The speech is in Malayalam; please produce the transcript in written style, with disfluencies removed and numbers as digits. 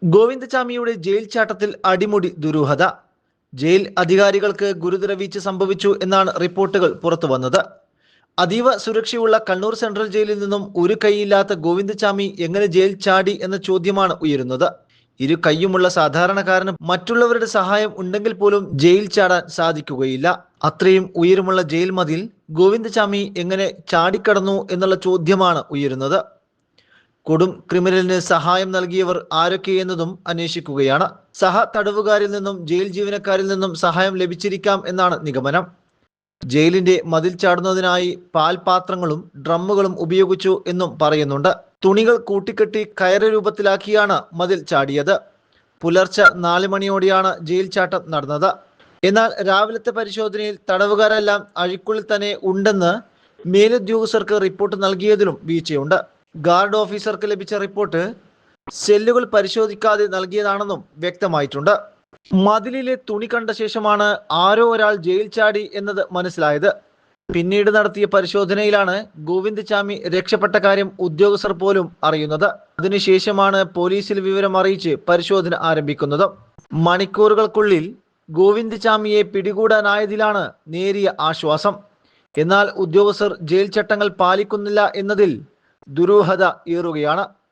ഗോവിന്ദചാമിയുടെ ജയിൽ ചാട്ടത്തിൽ അടിമുടി ദുരൂഹത. ജയിൽ അധികാരികൾക്ക് ഗുരുതര വീഴ്ച സംഭവിച്ചു എന്നാണ് റിപ്പോർട്ടുകൾ പുറത്തുവന്നത്. അതീവ സുരക്ഷയുള്ള കണ്ണൂർ സെൻട്രൽ ജയിലിൽ നിന്നും ഒരു കൈയില്ലാത്ത ഗോവിന്ദചാമി എങ്ങനെ ജയിൽ ചാടി എന്ന ചോദ്യമാണ് ഉയരുന്നത്. ഇരു കൈയുമുള്ള സാധാരണക്കാരന് മറ്റുള്ളവരുടെ സഹായം ഉണ്ടെങ്കിൽ പോലും ജയിൽ ചാടാൻ സാധിക്കുകയില്ല. അത്രയും ഉയരമുള്ള ജയിൽ മതിൽ ഗോവിന്ദചാമി എങ്ങനെ ചാടിക്കടന്നു എന്നുള്ള ചോദ്യമാണ് ഉയരുന്നത്. കൊടും ക്രിമിനലിന് സഹായം നൽകിയവർ ആരൊക്കെയെന്നതും അന്വേഷിക്കുകയാണ്. സഹ തടവുകാരിൽ നിന്നും ജയിൽ ജീവനക്കാരിൽ നിന്നും സഹായം ലഭിച്ചിരിക്കാം എന്നാണ് നിഗമനം. ജയിലിന്റെ മതിൽ ചാടുന്നതിനായി പാൽപാത്രങ്ങളും ഡ്രമ്മുകളും ഉപയോഗിച്ചു എന്നും പറയുന്നുണ്ട്. തുണികൾ കൂട്ടിക്കെട്ടി കയറ് രൂപത്തിലാക്കിയാണ് മതിൽ ചാടിയത്. പുലർച്ചെ 4 മണിയോടെയാണ് ജയിൽ ചാട്ടം നടന്നത്. എന്നാൽ രാവിലത്തെ പരിശോധനയിൽ തടവുകാരെല്ലാം അഴിക്കുള്ളിൽ തന്നെ ഉണ്ടെന്ന് മേലുദ്യോഗസ്ഥർക്ക് റിപ്പോർട്ട് നൽകിയതിലും വീഴ്ചയുണ്ട്. ഗാർഡ് ഓഫീസർക്ക് ലഭിച്ച റിപ്പോർട്ട് സെല്ലുകൾ പരിശോധിക്കാതെ നൽകിയതാണെന്നും വ്യക്തമായിട്ടുണ്ട്. മതിലിലെ തുണി കണ്ട ശേഷമാണ് ആരോ ഒരാൾ ജയിൽ ചാടി എന്നത് മനസ്സിലായത്. പിന്നീട് നടത്തിയ പരിശോധനയിലാണ് ഗോവിന്ദചാമി രക്ഷപ്പെട്ട കാര്യം ഉദ്യോഗസ്ഥർ പോലും അറിയുന്നത്. അതിനുശേഷമാണ് പോലീസിൽ വിവരം അറിയിച്ച് പരിശോധന ആരംഭിക്കുന്നത്. മണിക്കൂറുകൾക്കുള്ളിൽ ഗോവിന്ദചാമിയെ പിടികൂടാനായതിലാണ് നേരിയ ആശ്വാസം. എന്നാൽ ഉദ്യോഗസ്ഥർ ജയിൽ ചട്ടങ്ങൾ പാലിക്കുന്നില്ല എന്നതിൽ ദുരൂഹത ഏറുകയാണ്.